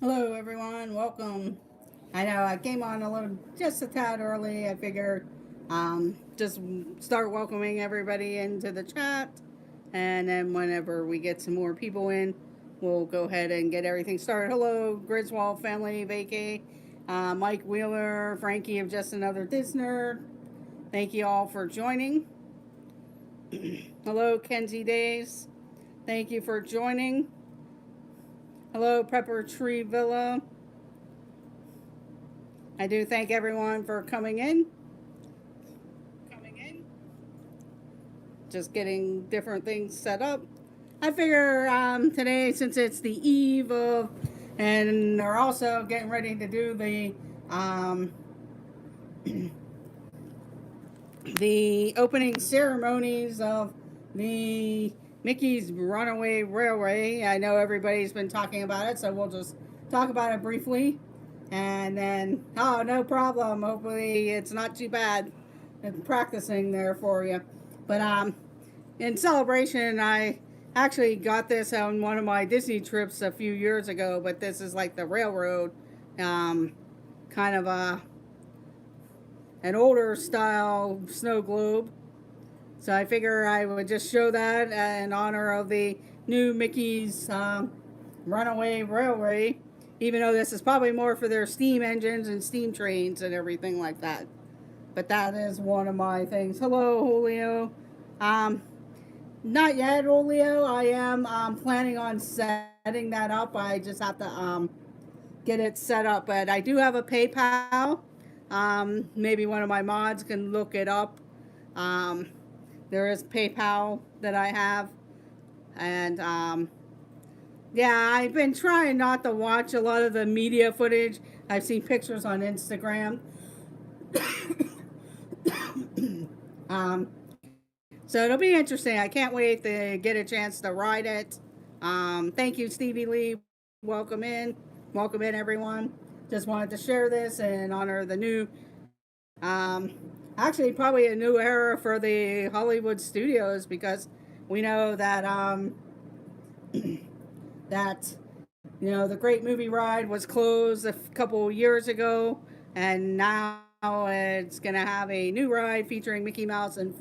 Hello, everyone. Welcome. I know I came on a little, just a tad early. I figured just start welcoming everybody into the chat, and then whenever we get some more people in, we'll go ahead and get everything started. Hello, Griswold family, Vacay, Mike Wheeler, Frankie of Just Another Disner. Thank you all for joining. Hello, Kenzie Days. Thank you for joining. Hello, Pepper Tree Villa. I do thank everyone for coming in. Just getting different things set up. I figure today, since it's the eve of, and they're also getting ready to do the opening ceremonies of the Mickey's Runaway Railway. I know everybody's been talking about it, so we'll just talk about it briefly. And then, oh, no problem. Hopefully, it's not too bad. I'm practicing there for you. But in celebration, I actually got this on one of my Disney trips a few years ago. But this is like the railroad, kind of an older style snow globe. So I figure I would just show that in honor of the new Mickey's Runaway Railway, even though this is probably more for their steam engines and steam trains and everything like that. But that is one of my things. Hello, Julio. Um, Not yet, Julio. I am planning on setting that up. I just have to get it set up. But I do have a PayPal. Maybe one of my mods can look it up. Um, there is PayPal that I have. And yeah, I've been trying not to watch a lot of the media footage. I've seen pictures on Instagram. um, so it'll be interesting. I can't wait to get a chance to ride it. Thank you, Stevie Lee. Welcome in. Welcome in, everyone. Just wanted to share this in honor of the new, actually, probably a new era for the Hollywood studios because we know that that the Great Movie Ride was closed a couple years ago, and now it's gonna have a new ride featuring Mickey Mouse and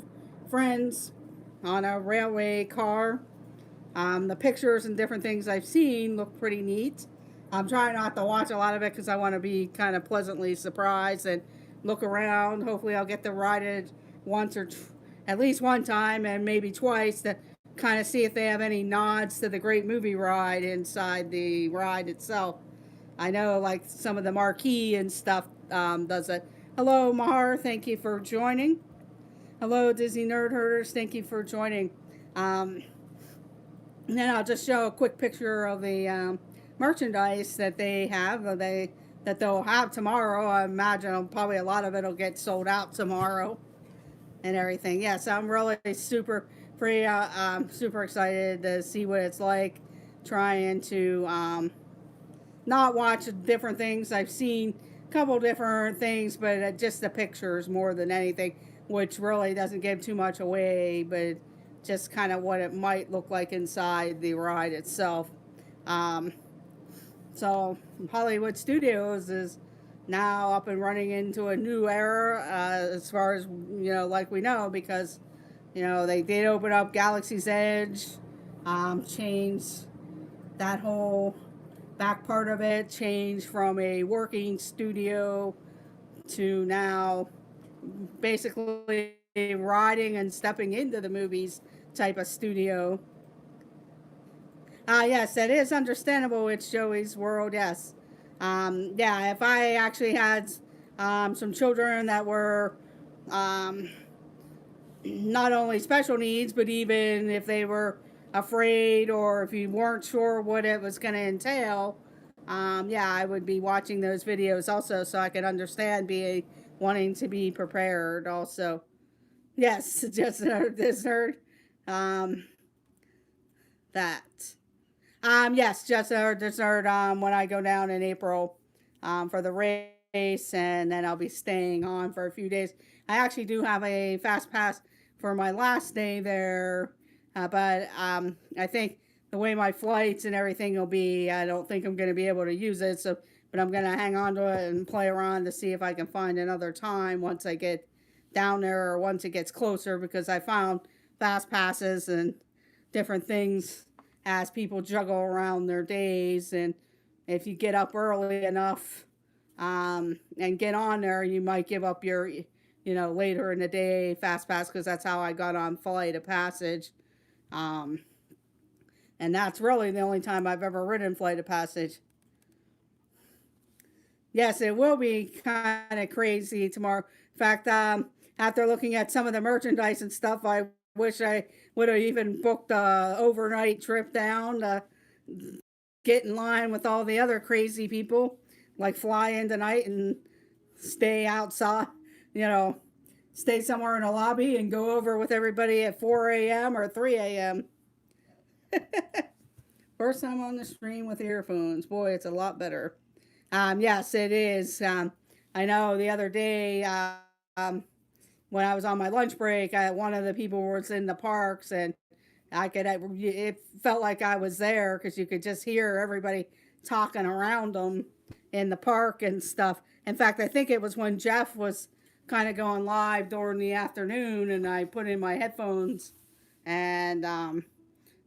friends on a railway car. The pictures and different things I've seen look pretty neat. I'm trying not to watch a lot of it because I want to be kind of pleasantly surprised and look around. Hopefully, I'll get to ride it once or at least one time and maybe twice to kind of see if they have any nods to the Great Movie Ride inside the ride itself. I know like some of the marquee and stuff does it. Hello, Mahar. Thank you for joining. Hello, Disney Nerd Herders. Thank you for joining. Um, and then I'll just show a quick picture of the merchandise that they have. That they'll have tomorrow. I imagine probably a lot of it will get sold out tomorrow and everything. Yes, I'm really super excited to see what it's like trying to not watch different things. I've seen a couple different things, but just the pictures more than anything, which really doesn't give too much away, but just kind of what it might look like inside the ride itself. Um, so Hollywood Studios is now up and running into a new era as far as like we know, because they did open up Galaxy's Edge, changed that whole back part of it, changed from a working studio to now basically riding and stepping into the movies type of studio. Yes, that is understandable. It's Joey's world. Yes. Yeah, if I actually had some children that were um, not only special needs, but even if they were afraid or if you weren't sure what it was going to entail, yeah, I would be watching those videos also so I could understand being wanting to be prepared also. Yes, just nerd, this nerd. Um, that. Yes, just nerd, this nerd. When I go down in April, for the race, and then I'll be staying on for a few days. I actually do have a fast pass for my last day there, but I think the way my flights and everything will be, I don't think I'm going to be able to use it. So, but I'm going to hang on to it and play around to see if I can find another time once I get down there or once it gets closer, because I found fast passes and different things as people juggle around their days. And if you get up early enough and get on there, you might give up your, later in the day fast pass, because that's how I got on Flight of Passage. And that's really the only time I've ever ridden Flight of Passage. Yes, it will be kind of crazy tomorrow. In fact, after looking at some of the merchandise and stuff, I wish I would have even booked a overnight trip down to get in line with all the other crazy people, like fly in tonight and stay outside, stay somewhere in a lobby and go over with everybody at 4 a.m. or 3 a.m. First time on the stream with earphones. Boy, it's a lot better. Yes, it is. I know the other day when I was on my lunch break, one of the people was in the parks, and it felt like I was there because you could just hear everybody talking around them in the park and stuff. In fact, I think it was when Jeff was kind of going live during the afternoon, and I put in my headphones, and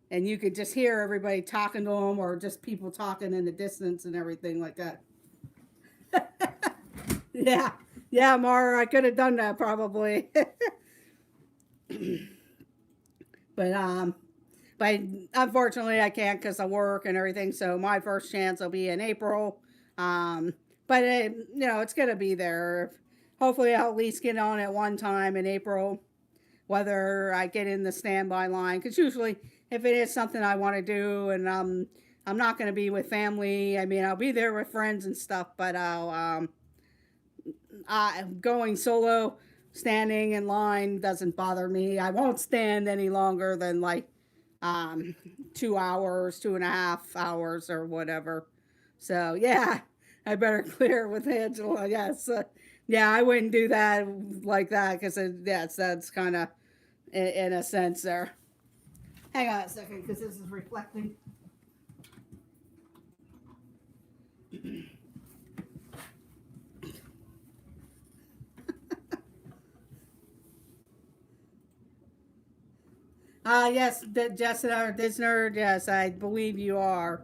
you could just hear everybody talking to them, or just people talking in the distance and everything like that. Yeah, Mara, I could have done that probably. But unfortunately I can't because of work and everything. So my first chance will be in April. But it's going to be there. Hopefully I'll at least get on at one time in April, whether I get in the standby line. Because usually if it is something I want to do and I'm not going to be with family, I mean, I'll be there with friends and stuff, but going solo, standing in line doesn't bother me. I won't stand any longer than like 2 hours, 2.5 hours or whatever. So yeah, I better clear with Angela. Yes. Yeah, I wouldn't do that like that because that's kind of in a sense there. Hang on a second because this is reflecting. Yes, Jessica Disnerd, yes, I believe you are.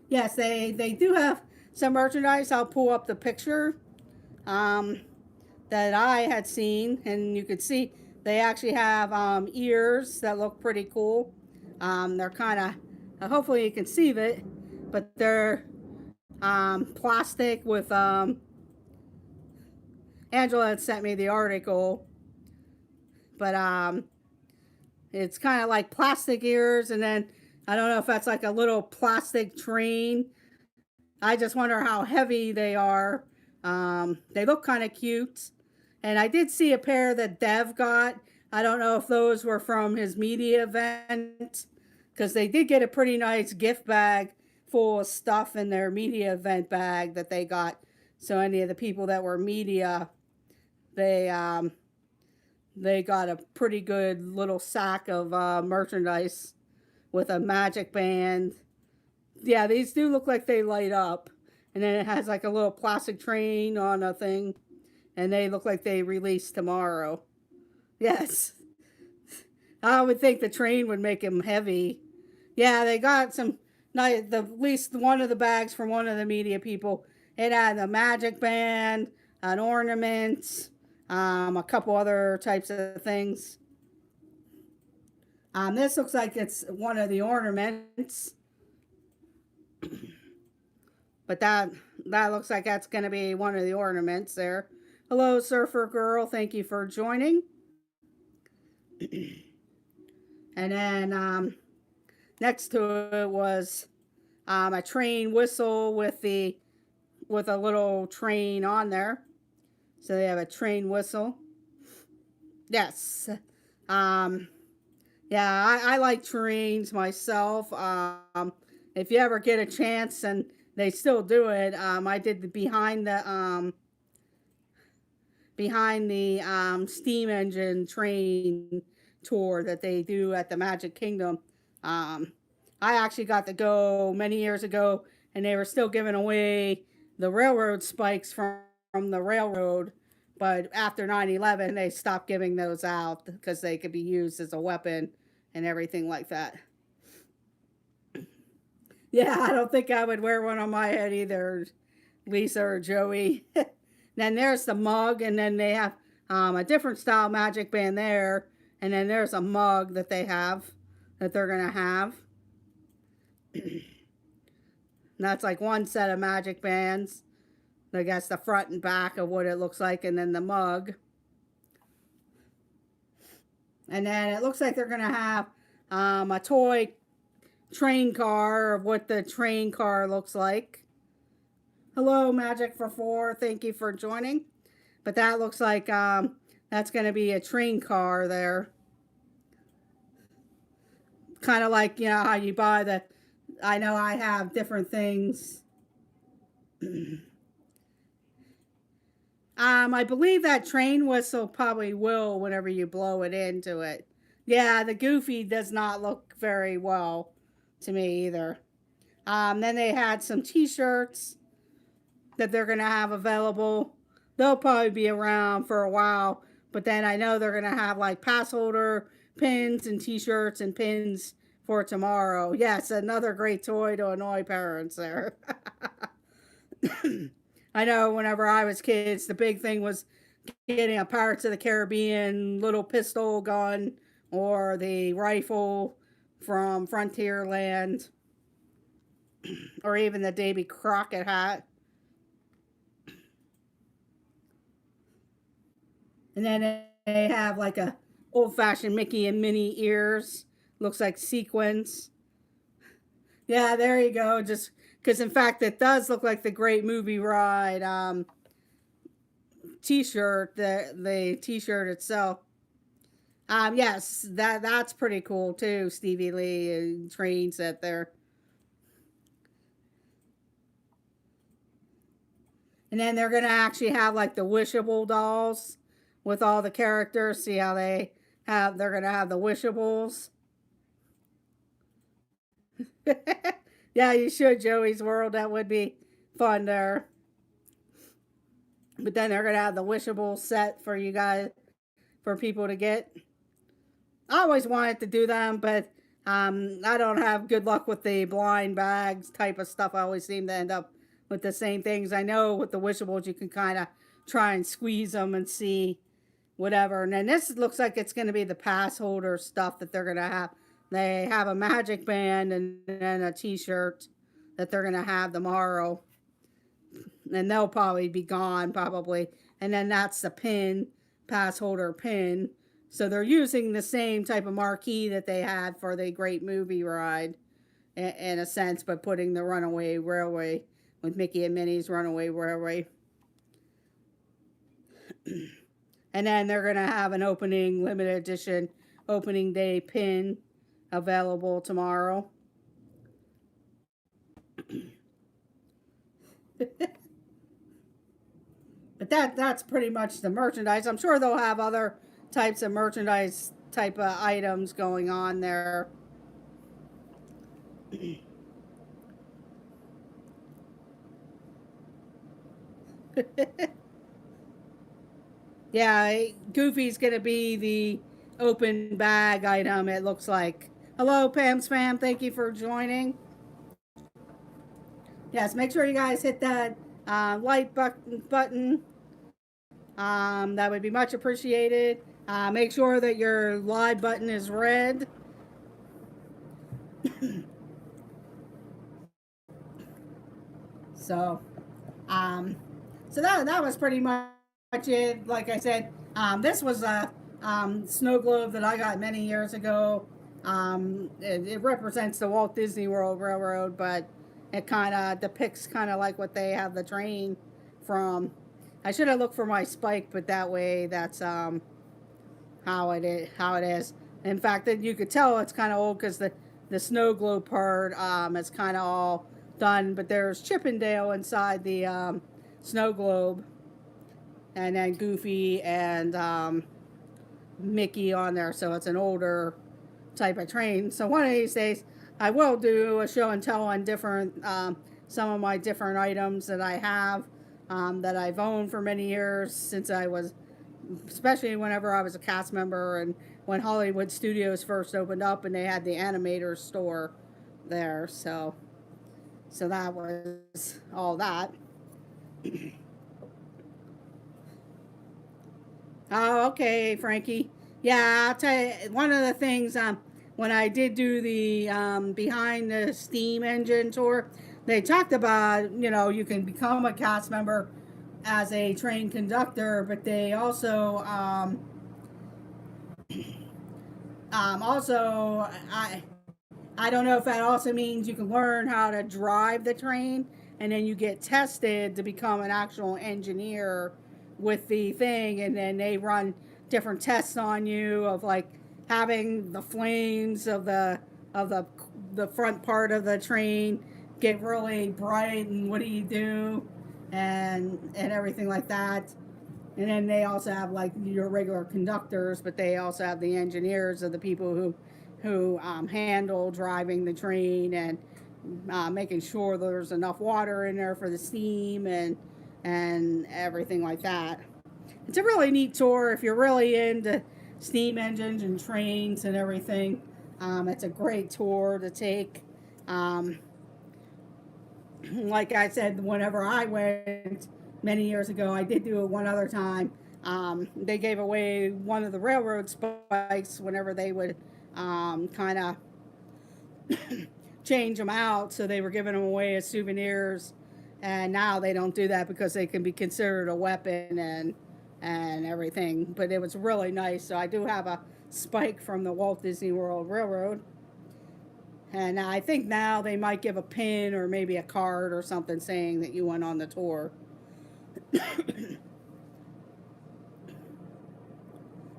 Yes, they do have some merchandise. I'll pull up the picture that I had seen, and you could see they actually have ears that look pretty cool. They're kind of, hopefully you can see it, but they're plastic with, Angela had sent me the article, but it's kind of like plastic ears, and then I don't know if that's like a little plastic train. I just wonder how heavy they are. They look kind of cute. And I did see a pair that Dev got. I don't know if those were from his media event, because they did get a pretty nice gift bag full of stuff in their media event bag that they got. So any of the people that were media, they got a pretty good little sack of merchandise with a magic band. Yeah, these do look like they light up. And then it has like a little plastic train on a thing. And they look like they release tomorrow. Yes. I would think the train would make them heavy. Yeah, they got some, at least one of the bags from one of the media people. It had a magic band, an ornament, a couple other types of things. This looks like it's one of the ornaments. But that looks like that's going to be one of the ornaments there. Hello, Surfer Girl. Thank you for joining. And then next to it was a train whistle with a little train on there. So they have a train whistle. Yes. Yeah, I like trains myself. If you ever get a chance, and they still do it, I did the behind the steam engine train tour that they do at the Magic Kingdom. I actually got to go many years ago, and they were still giving away the railroad spikes from the railroad. But after 9/11, they stopped giving those out because they could be used as a weapon and everything like that. Yeah, I don't think I would wear one on my head either, Lisa or Joey. Then there's the mug, and then they have a different style magic band there. And then there's a mug that they have that they're going to have. That's like one set of magic bands. I guess the front and back of what it looks like, and then the mug. And then it looks like they're going to have a toy train car of what the train car looks like. Hello, Magic for Four. Thank you for joining. But that looks like that's going to be a train car there. Kind of like, you know, how you buy the... I know I have different things. I believe that train whistle probably will whenever you blow it into it. Yeah, the Goofy does not look very well to me either. Then they had some t-shirts that they're going to have available. They'll probably be around for a while, but then I know they're going to have like pass holder pins and t-shirts and pins for tomorrow. Yes, another great toy to annoy parents there. I know whenever I was kids, the big thing was getting a Pirates of the Caribbean little pistol gun or the rifle from Frontierland, or even the Davy Crockett hat. And then they have like a old-fashioned Mickey and Minnie ears. Looks like sequins. Yeah, there you go. Just because, in fact, it does look like the Great Movie Ride t-shirt, the t-shirt itself. Yes, that's pretty cool too, Stevie Lee train set there. And then they're gonna actually have like the wishable dolls with all the characters. See how they're gonna have the wishables. Yeah, you should, Joey's World. That would be fun there. But then they're gonna have the wishable set for you guys, for people to get. I always wanted to do them, but I don't have good luck with the blind bags type of stuff. I always seem to end up with the same things. I know with the wishables you can kind of try and squeeze them and see whatever. And then this looks like it's going to be the pass holder stuff that they're going to have. They have a magic band and then a t-shirt that they're going to have tomorrow. And they'll probably be gone probably. And then that's the pin, pass holder pin. So they're using the same type of marquee that they had for the Great Movie Ride in a sense, but putting the Runaway Railway with Mickey and Minnie's Runaway Railway. And then they're going to have an opening limited edition opening day pin available tomorrow. But that's pretty much the merchandise. I'm sure they'll have other types of merchandise type of items going on there. Yeah, Goofy's gonna be the open bag item, it looks like. Hello, Pam Spam. Thank you for joining. Yes, make sure you guys hit that like button. That would be much appreciated. Make sure that your live button is red. So that was pretty much it. Like I said, this was a snow globe that I got many years ago. It represents the Walt Disney World Railroad, but it kind of depicts kind of like what they have the train from. I should have looked for my spike, but that way that's how it is. In fact, you could tell it's kind of old because the snow globe part is kind of all done, but there's Chippendale inside the snow globe, and then Goofy and Mickey on there, so it's an older type of train. So one of these days, I will do a show and tell on different some of my different items that I have that I've owned for many years since I was, especially whenever I was a cast member and when Hollywood Studios first opened up and they had the animator store there. So that was all that. Oh, okay, Frankie. Yeah, I'll tell you, one of the things when I did do the behind the steam engine tour, they talked about, you can become a cast member as a train conductor, but they also I don't know if that also means you can learn how to drive the train and then you get tested to become an actual engineer with the thing, and then they run different tests on you of like having the flames of the front part of the train get really bright, and what do you do, and everything like that. And then they also have like your regular conductors, but they also have the engineers of the people who handle driving the train and making sure there's enough water in there for the steam and everything like that. It's a really neat tour if you're really into steam engines and trains and everything. It's a great tour to take. Like I said, whenever I went many years ago, I did do it one other time. They gave away one of the railroad spikes whenever they would kind of change them out, so they were giving them away as souvenirs. And now they don't do that because they can be considered a weapon and everything. But it was really nice. So I do have a spike from the Walt Disney World Railroad. And I think now they might give a pin or maybe a card or something saying that you went on the tour.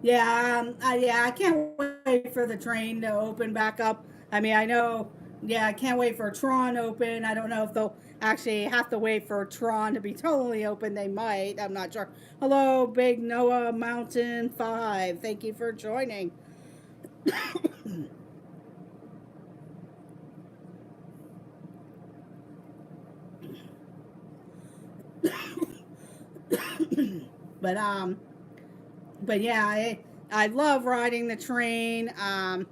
Yeah, I can't wait for the train to open back up. I mean, I know, yeah, I can't wait for Tron to open. I don't know if they'll actually have to wait for Tron to be totally open. They might. I'm not sure. Hello, Big Noah Mountain 5. Thank you for joining. but but yeah, I love riding the train. Not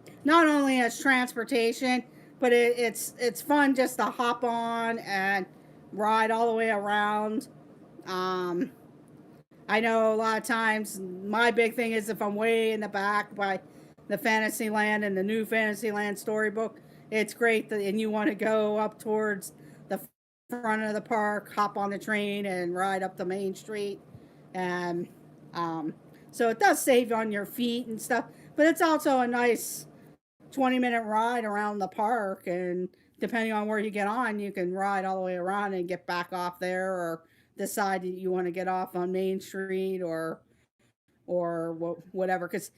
only as transportation, but it's fun just to hop on and ride all the way around. Um, I know a lot of times my big thing is if I'm way in the back by the Fantasyland and the new Fantasyland storybook, it's great that, and you want to go up towards the front of the park, hop on the train and ride up the main street, and um, so it does save on your feet and stuff. But it's also a nice 20-minute ride around the park, and depending on where you get on, you can ride all the way around and get back off there, or decide that you want to get off on Main Street or whatever. Because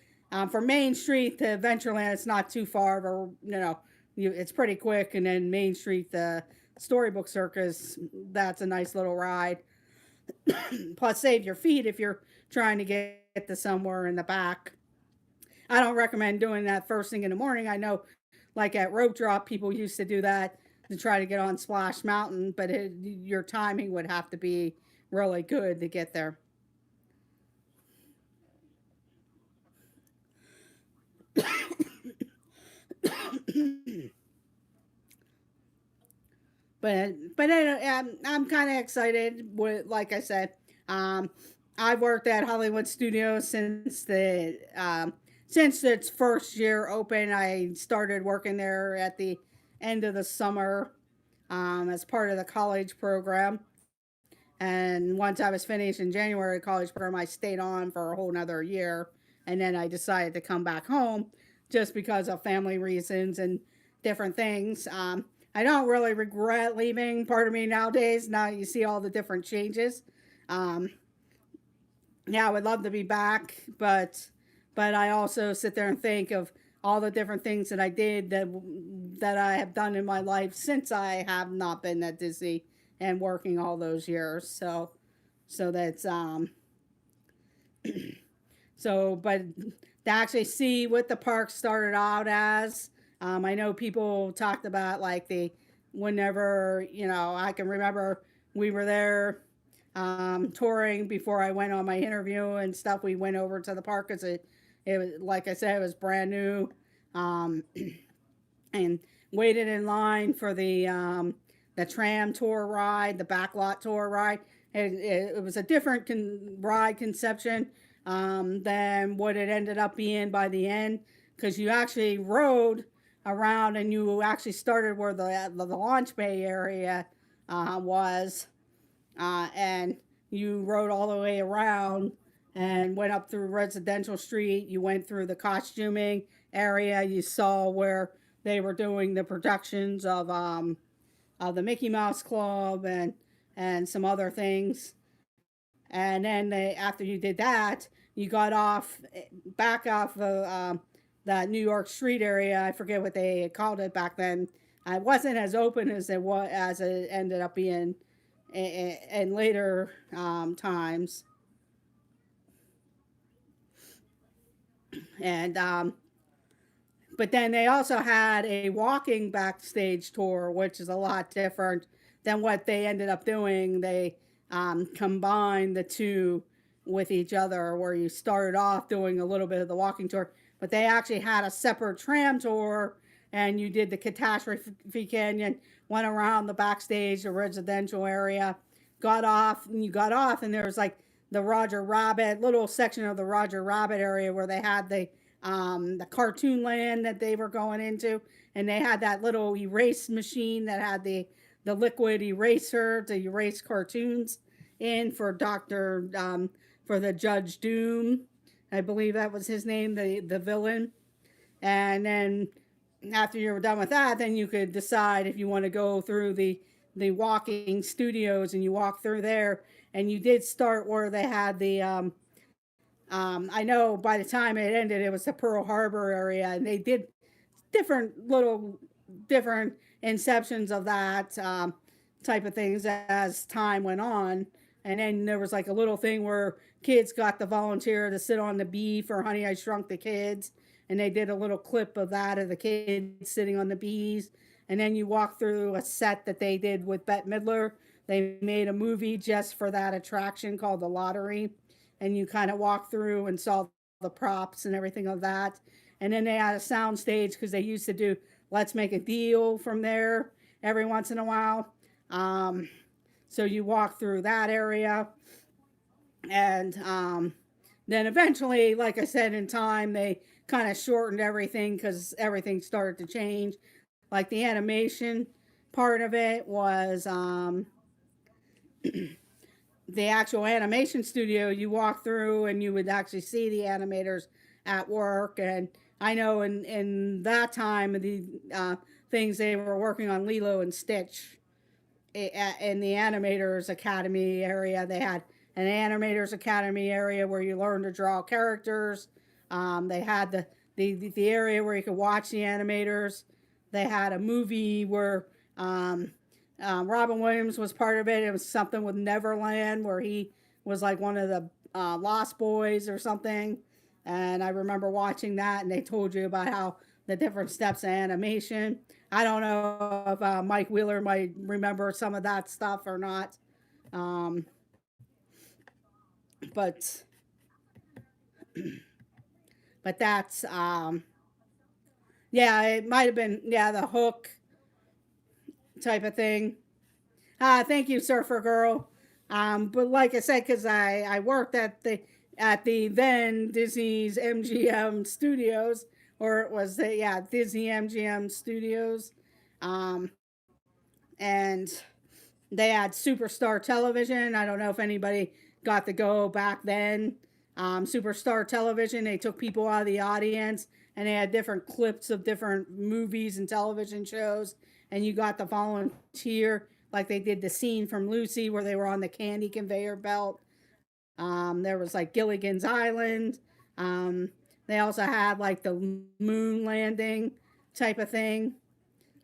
from Main Street to Adventureland, it's not too far, but it's pretty quick. And then Main Street, the Storybook Circus, that's a nice little ride. Plus, save your feet if you're trying to get to somewhere in the back. I don't recommend doing that first thing in the morning. I know, like at Rope Drop, people used to do that to try to get on Splash Mountain, but your timing would have to be really good to get there. I'm kind of excited. With, like I said, um, I've worked at Hollywood Studios since its first year open. I started working there at the end of the summer as part of the college program. And once I was finished in January college program, I stayed on for a whole nother year. And then I decided to come back home just because of family reasons and different things. I don't really regret leaving. Part of me nowadays, now you see all the different changes. Um, yeah, I would love to be back, but I also sit there and think of all the different things that I did that I have done in my life since I have not been at Disney and working all those years. So that's so but to actually see what the park started out as. I know people talked about like whenever, I can remember we were there touring before I went on my interview and stuff. We went over to the park because it was, like I said, it was brand new, and waited in line for the tram tour ride, the backlot tour ride. It was a different ride conception than what it ended up being by the end, because you actually rode around and you actually started where the launch bay area was, and you rode all the way around and went up through Residential Street. You went through the costuming area. You saw where they were doing the productions of the Mickey Mouse Club and some other things. And then after you did that, you got back off the that New York Street area. I forget what they called it back then. It wasn't as open as it ended up being in later times. And but then they also had a walking backstage tour, which is a lot different than what they ended up doing. They combined the two with each other, where you started off doing a little bit of the walking tour, but they actually had a separate tram tour, and you did the Catastrophe Canyon, went around the backstage, the residential area, got off, and there was like the Roger Rabbit, little section of the Roger Rabbit area where they had the cartoon land that they were going into, and they had that little erase machine that had the liquid eraser to erase cartoons in for for the Judge Doom. I believe that was his name, the villain. And then after you were done with that, then you could decide if you want to go through the walking studios, and you walk through there, and you did start where they had the I know by the time it ended, it was the Pearl Harbor area, and they did different inceptions of that type of things as time went on. And then there was like a little thing where kids got the volunteer to sit on the bee for Honey, I Shrunk the Kids. And they did a little clip of that of the kids sitting on the bees. And then you walk through a set that they did with Bette Midler. They made a movie just for that attraction called The Lottery. And you kind of walk through and saw the props and everything of that. And then they had a sound stage because they used to do Let's Make a Deal from there every once in a while. So you walk through that area. And then eventually, like I said, in time, they kind of shortened everything because everything started to change. Like the animation part of it was the actual animation studio. You walk through and you would actually see the animators at work. And I know in that time, the things they were working on Lilo and Stitch in the Animators Academy area. They had an Animators Academy area where you learn to draw characters. They had the area where you could watch the animators. They had a movie where Robin Williams was part of it. It was something with Neverland, where he was like one of the Lost Boys or something. And I remember watching that, and they told you about how the different steps of animation. I don't know if Mike Wheeler might remember some of that stuff or not. But that's yeah, it might have been, yeah, the Hook type of thing. Thank you, Surfer Girl. But like I said, because I worked at the then Disney's MGM Studios, or it was Disney MGM Studios, and they had Superstar Television. I don't know if anybody got to go back then. Superstar Television, they took people out of the audience, and they had different clips of different movies and television shows, and you got to volunteer, like they did the scene from Lucy where they were on the candy conveyor belt. There was like Gilligan's Island. They also had like the moon landing type of thing.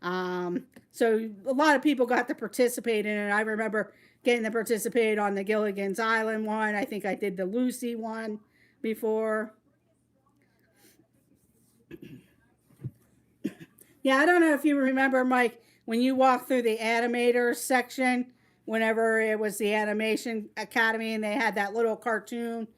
So a lot of people got to participate in it. I remember getting to participate on the Gilligan's Island one. I think I did the Lucy one before. Yeah, I don't know if you remember, Mike, when you walked through the animators section, whenever it was the Animation Academy and they had that little cartoon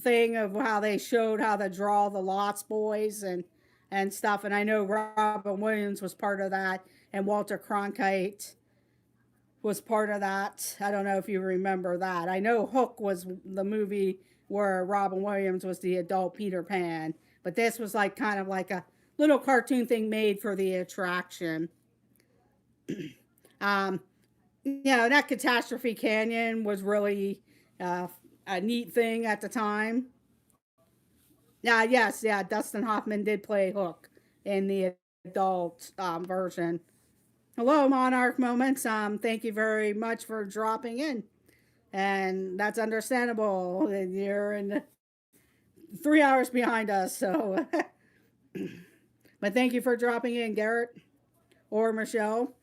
thing of how they showed how to draw the Lost Boys and stuff. And I know Robin Williams was part of that, and Walter Cronkite was part of that. I don't know if you remember that. I know Hook was the movie where Robin Williams was the adult Peter Pan, but this was like kind of like a little cartoon thing made for the attraction. um, that Catastrophe Canyon was really uh, a neat thing at the time. Yeah, yes, yeah. Dustin Hoffman did play Hook in the adult version. Hello, Monarch Moments. Thank you very much for dropping in, and that's understandable. You're in 3 hours behind us, so. But thank you for dropping in, Garrett or Michelle.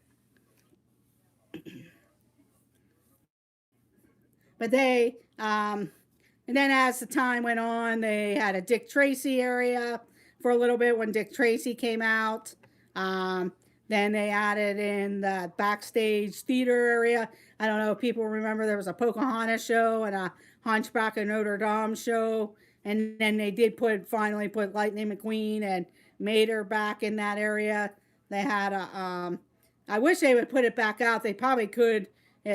But and then as the time went on, they had a Dick Tracy area for a little bit when Dick Tracy came out. Um, then they added in the backstage theater area. I don't know if people remember there was a Pocahontas show and a Hunchback of Notre Dame show. And then they did finally put Lightning McQueen and Mater back in that area. They had I wish they would put it back out. They probably could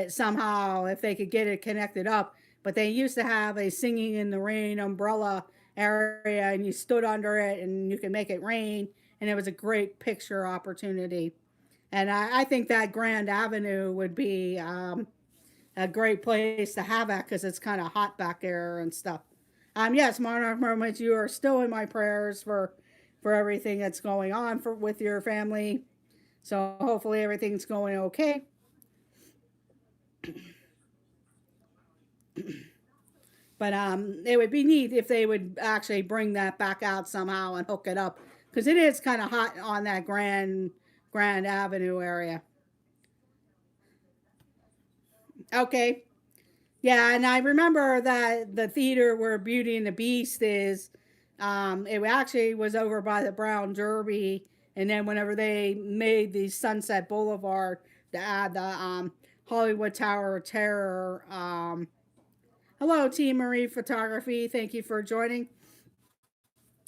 somehow if they could get it connected up. But they used to have a Singing in the Rain umbrella area, and you stood under it and you could make it rain, and it was a great picture opportunity. And I think that Grand Avenue would be a great place to have that because it's kind of hot back there and stuff. Yes, Monarch Moments, you are still in my prayers for everything that's going on with your family. So hopefully everything's going okay. But it would be neat if they would actually bring that back out somehow and hook it up because it is kind of hot on that Grand Avenue area. Okay. Yeah, and I remember that the theater where Beauty and the Beast is, it actually was over by the Brown Derby, and then whenever they made the Sunset Boulevard to add the Hollywood Tower of Terror. Hello, Team Marie Photography. Thank you for joining.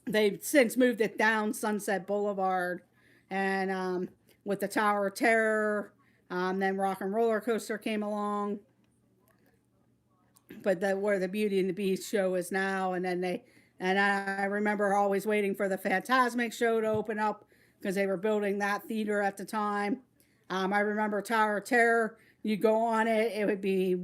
They've since moved it down Sunset Boulevard, and with the Tower of Terror, then Rock and Roller Coaster came along. But where the Beauty and the Beast show is now, and I remember always waiting for the Fantasmic show to open up because they were building that theater at the time. I remember Tower of Terror. You go on it, it would be,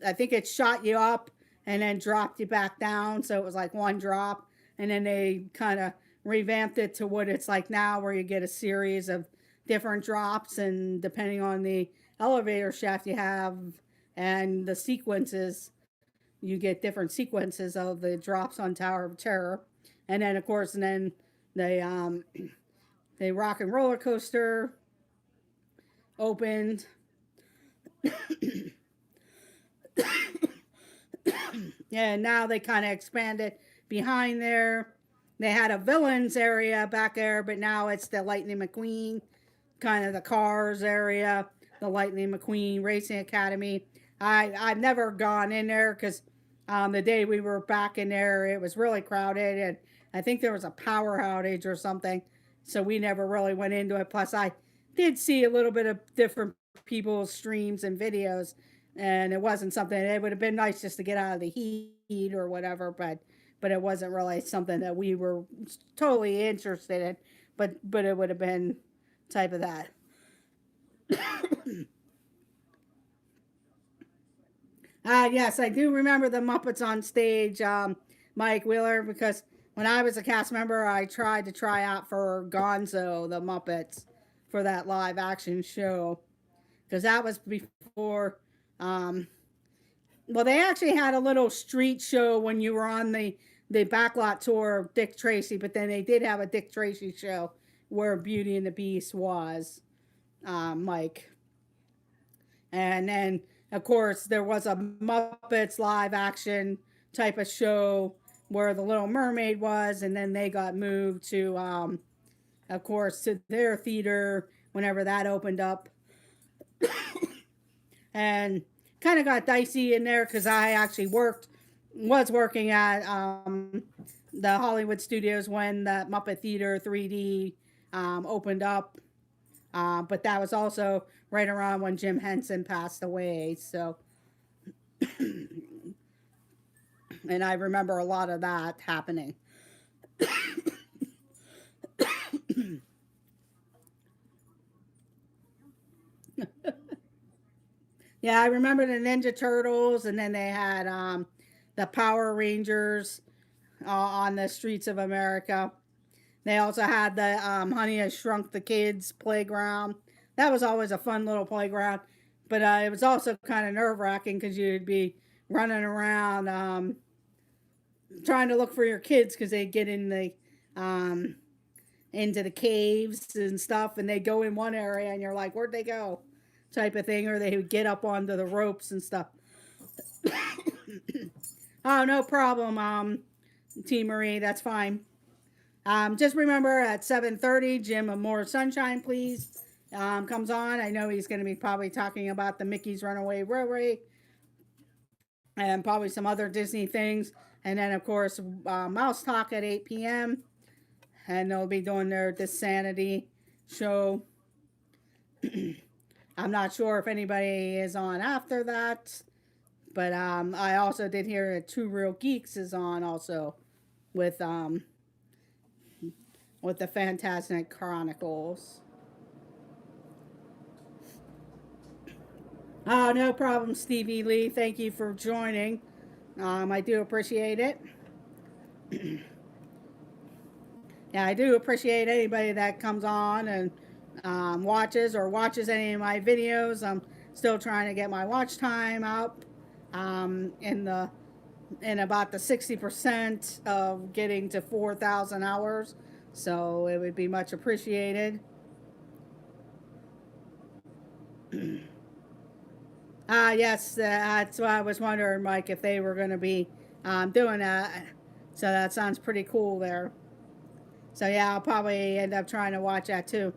I think it shot you up and then dropped you back down, so it was like one drop, and then they kind of revamped it to what it's like now, where you get a series of different drops, and depending on the elevator shaft you have and the sequences, you get different sequences of the drops on Tower of Terror. And then of course, the Rock and Roller Coaster opened. Yeah, now they kind of expanded behind there. They had a villains area back there, but now it's the Lightning McQueen, kind of the cars area, the Lightning McQueen Racing Academy. I've never gone in there because the day we were back in there, it was really crowded, and I think there was a power outage or something, so we never really went into it. Plus, I did see a little bit of different people's streams and videos, and it wasn't something. It would have been nice just to get out of the heat or whatever, but it wasn't really something that we were totally interested in. But it would have been type of that. Yes, I do remember the Muppets on stage, Mike Wheeler, because when I was a cast member, I tried to try out for Gonzo, the Muppets, for that live action show. Because that was before, well, they actually had a little street show when you were on the backlot tour of Dick Tracy, but then they did have a Dick Tracy show where Beauty and the Beast was, Mike. And then, of course, there was a Muppets live action type of show where the Little Mermaid was, and then they got moved to of course, to their theater whenever that opened up. And kind of got dicey in there because I actually was working at the Hollywood Studios when the Muppet Theater 3D opened up. But that was also right around when Jim Henson passed away. So, and I remember a lot of that happening. Yeah, I remember the Ninja Turtles, and then they had the Power Rangers on the streets of America. They also had the Honey, I Shrunk the Kids playground. That was always a fun little playground, but it was also kind of nerve wracking because you'd be running around trying to look for your kids because they'd get in the um, into the caves and stuff, and they go in one area, and you're like, "Where'd they go?" Type of thing, or they would get up onto the ropes and stuff. Oh, no problem, T Marie. That's fine. Just remember at 7:30, Jim of More Sunshine, please, comes on. I know he's going to be probably talking about the Mickey's Runaway Railway and probably some other Disney things. And then, of course, Mouse Talk at 8 p.m. And they'll be doing their Dissanity show. I'm not sure if anybody is on after that. But I also did hear that Two Real Geeks is on also with the Fantastic Chronicles. Oh, no problem, Stevie Lee. Thank you for joining. I do appreciate it. Yeah, I do appreciate anybody that comes on and watches any of my videos. I'm still trying to get my watch time up in about the 60% of getting to 4,000 hours. So it would be much appreciated. Yes, that's what I was wondering, Mike, if they were going to be doing that. So that sounds pretty cool there. So yeah, I'll probably end up trying to watch that too.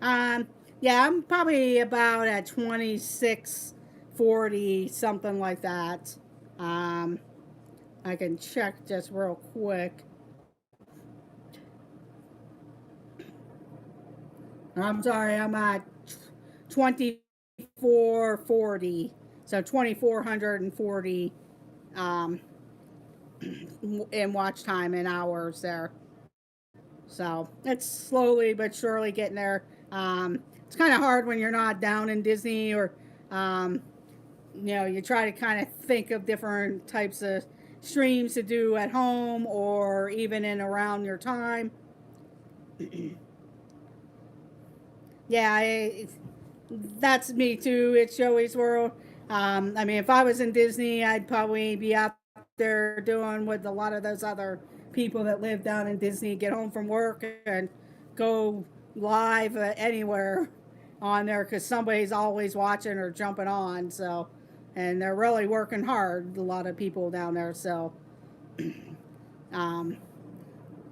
Um, yeah, I'm probably about at 2640, something like that. Um, I can check just real quick. I'm sorry, I'm at 2440. So 2440 um, in watch time in hours there. So it's slowly but surely getting there. It's kind of hard when you're not down in Disney or, um, you try to kind of think of different types of streams to do at home or even in around your time. Yeah, that's me too. It's Joey's World. I mean, if I was in Disney, I'd probably be out there doing what a lot of those other people that live down in Disney get home from work and go live anywhere on there because somebody's always watching or jumping on. So, and they're really working hard. A lot of people down there. So, um,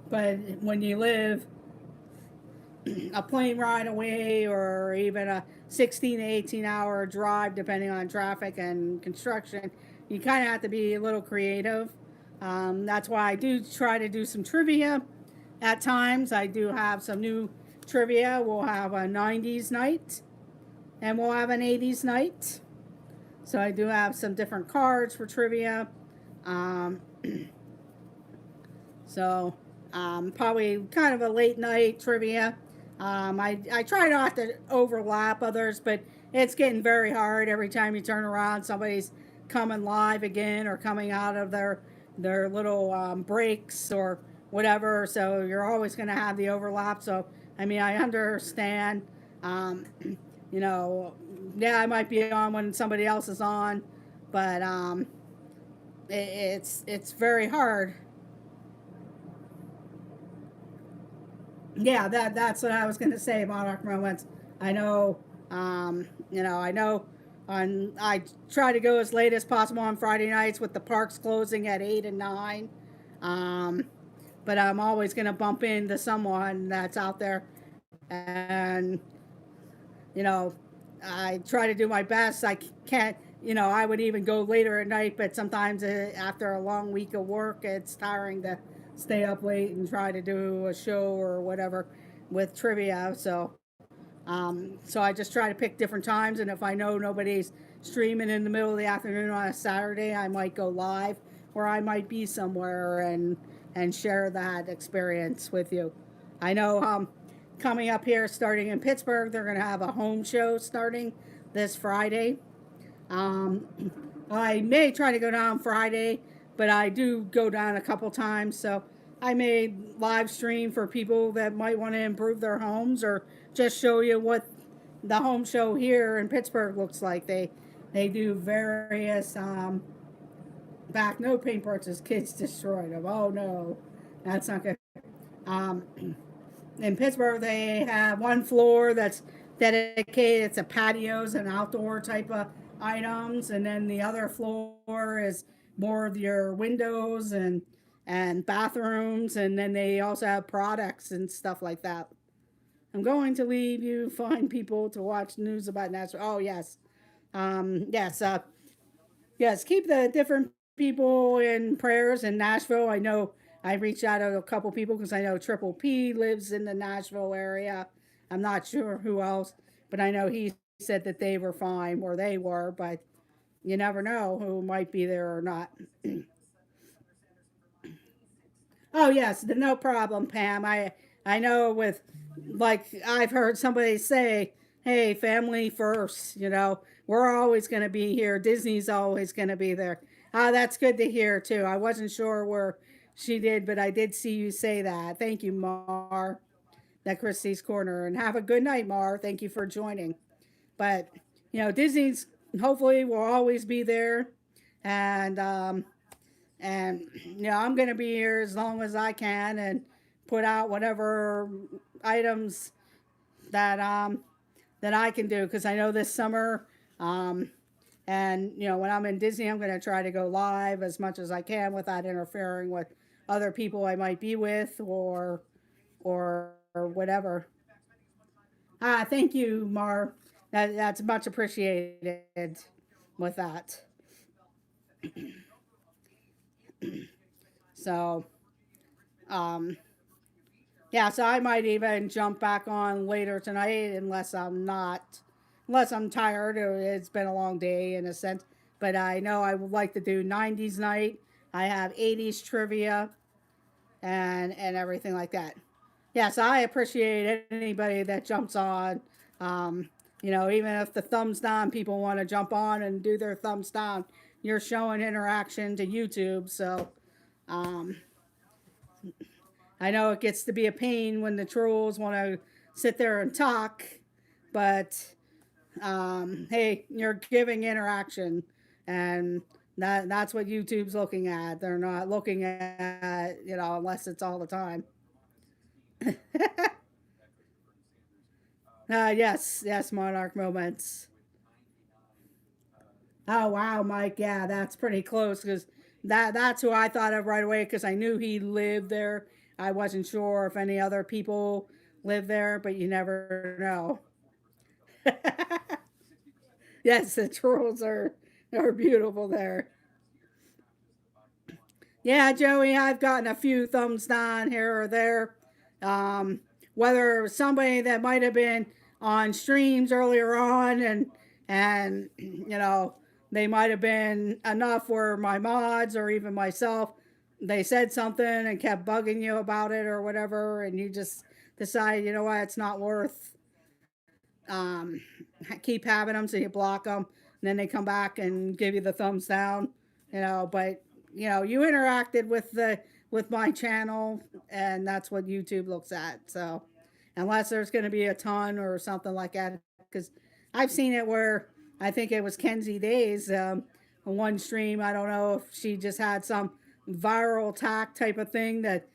but when you live a plane ride away or even a 16 to 18 hour drive depending on traffic and construction, you kind of have to be a little creative. That's why I do try to do some trivia at times. I do have some new trivia. We'll have a 90s night and we'll have an 80s night. So I do have some different cards for trivia. Um, so probably kind of a late night trivia. I try not to overlap others, but it's getting very hard. Every time you turn around, somebody's coming live again or coming out of their little breaks or whatever. So you're always going to have the overlap. So I mean, I understand. You know, yeah, I might be on when somebody else is on, but it's very hard. Yeah, that's what I was going to say, Monarch Moments. I know I know I try to go as late as possible on Friday nights with the parks closing at 8 and 9. Um, but I'm always going to bump into someone that's out there. And, you know, I try to do my best. I can't, I would even go later at night, but sometimes after a long week of work, it's tiring to stay up late and try to do a show or whatever with trivia. So I just try to pick different times, and if I know nobody's streaming in the middle of the afternoon on a Saturday, I might go live, or I might be somewhere and share that experience with you. I know coming up here, starting in Pittsburgh, they're going to have a home show starting this Friday. Um, I may try to go down Friday, but I do go down a couple times, so I may live stream for people that might want to improve their homes or just show you what the home show here in Pittsburgh looks like. They do various back no paint brushes, kids destroyed them. Oh no, that's not good. Um, in Pittsburgh, they have one floor that's dedicated. It's a patios and outdoor type of items, and then the other floor is more of your windows and bathrooms, and then they also have products and stuff like that. I'm going to leave you find people to watch news about Nashville. Oh yes, yes, yes. Keep the different people in prayers in Nashville. I know I reached out to a couple people because I know Triple P lives in the Nashville area. I'm not sure who else, but I know he said that they were fine where they were, but you never know who might be there or not. Oh yes, no problem, Pam. I know with like I've heard somebody say, "Hey, family first." We're always going to be here. Disney's always going to be there. That's good to hear too. I wasn't sure where she did, but I did see you say that. Thank you, Mar. That Christie's Corner, and have a good night, Mar. Thank you for joining. But Disney's hopefully will always be there, and I'm gonna be here as long as I can and put out whatever items that that I can do because I know this summer and when I'm in Disney I'm gonna try to go live as much as I can without interfering with other people I might be with or whatever. Thank you, Mar. That's much appreciated with that. So, um, yeah, so I might even jump back on later tonight unless I'm tired or it's been a long day in a sense. But I know I would like to do 90s night. I have 80s trivia and everything like that. Yes, I appreciate anybody that jumps on. Even if the thumbs down people want to jump on and do their thumbs down, you're showing interaction to YouTube. So um, I know it gets to be a pain when the trolls want to sit there and talk, but hey, you're giving interaction, and that's what YouTube's looking at. They're not looking at unless it's all the time. Yes, yes, Monarch moments. Oh wow, Mike. Yeah, that's pretty close because that's who I thought of right away because I knew he lived there. I wasn't sure if any other people live there, but you never know. Yes, the trolls are beautiful there. Yeah, Joey, I've gotten a few thumbs down here or there. Um, Whether somebody that might have been on streams earlier on and they might have been enough where my mods or even myself they said something and kept bugging you about it or whatever, and you just decide what it's not worth um, keep having them, so you block them, and then they come back and give you the thumbs down, But you interacted with my channel, and that's what YouTube looks at. So unless there's going to be a ton or something like that, because I've seen it where I think it was Kenzie Days on one stream. I don't know if she just had some viral attack type of thing that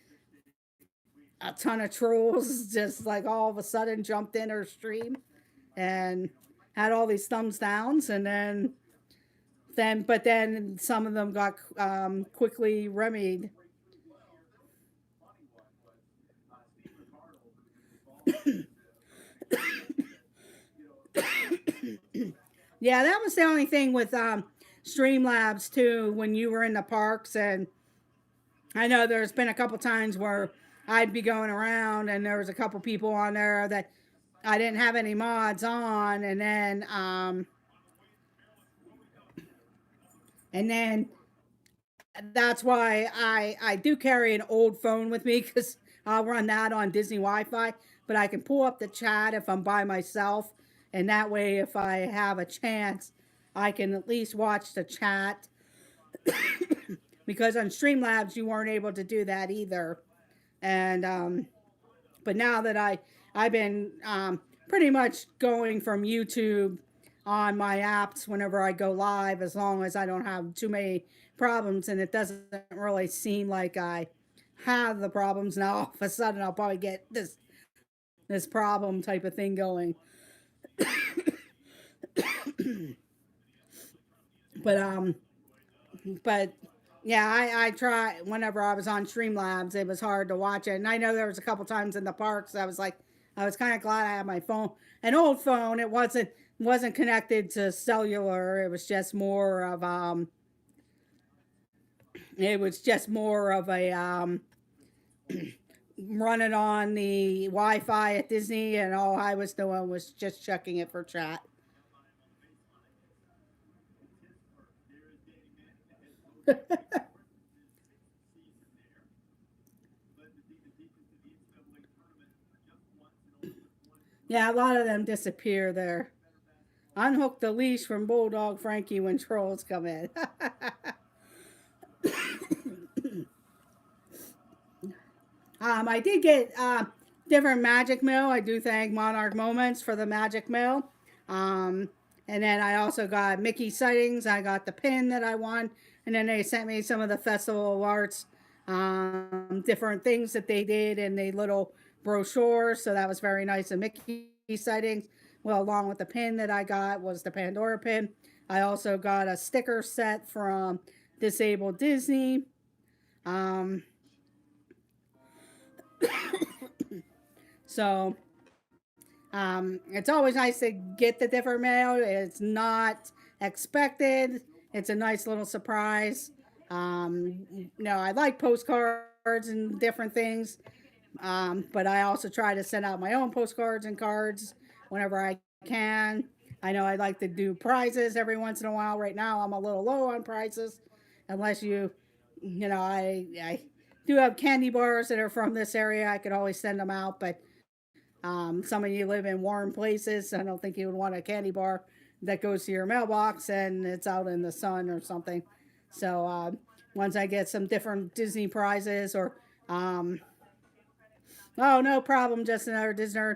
a ton of trolls just like all of a sudden jumped in her stream and had all these thumbs downs, and then some of them got quickly remedied. Yeah, that was the only thing with Streamlabs too. When you were in the parks, and I know there's been a couple times where I'd be going around, and there was a couple people on there that I didn't have any mods on, and then that's why I do carry an old phone with me because I'll run that on Disney Wi-Fi, but I can pull up the chat if I'm by myself, and that way, if I have a chance, I can at least watch the chat because on Streamlabs you weren't able to do that either. And but now that I've been pretty much going from YouTube on my apps whenever I go live, as long as I don't have too many problems, and it doesn't really seem like I have the problems now. All of a sudden, I'll probably get this problem type of thing going. but but yeah, I try whenever I was on Streamlabs, it was hard to watch it, and I know there was a couple times in the parks I was like, I was kind of glad I had my phone, an old phone. It wasn't connected to cellular. It was just more of a running on the Wi-Fi at Disney, and all I was doing was just checking it for chat. Yeah, a lot of them disappear there. Unhook the leash from Bulldog Frankie when trolls come in. I did get different magic mail. I do thank Monarch Moments for the magic mail. And then I also got Mickey sightings. I got the pin that I want. And then they sent me some of the Festival of Arts, different things that they did in the little brochure. So that was very nice. The Mickey sightings. Well, along with the pin that I got was the Pandora pin. I also got a sticker set from Disabled Disney. Um, so it's always nice to get the different mail. It's not expected. It's a nice little surprise. I like postcards and different things, but I also try to send out my own postcards and cards whenever I can. I know I like to do prizes every once in a while. Right now, I'm a little low on prizes, unless I do have candy bars that are from this area. I could always send them out, but some of you live in warm places. I don't think you would want a candy bar that goes to your mailbox and it's out in the sun or something. So once I get some different Disney prizes oh, no problem, just another Disney.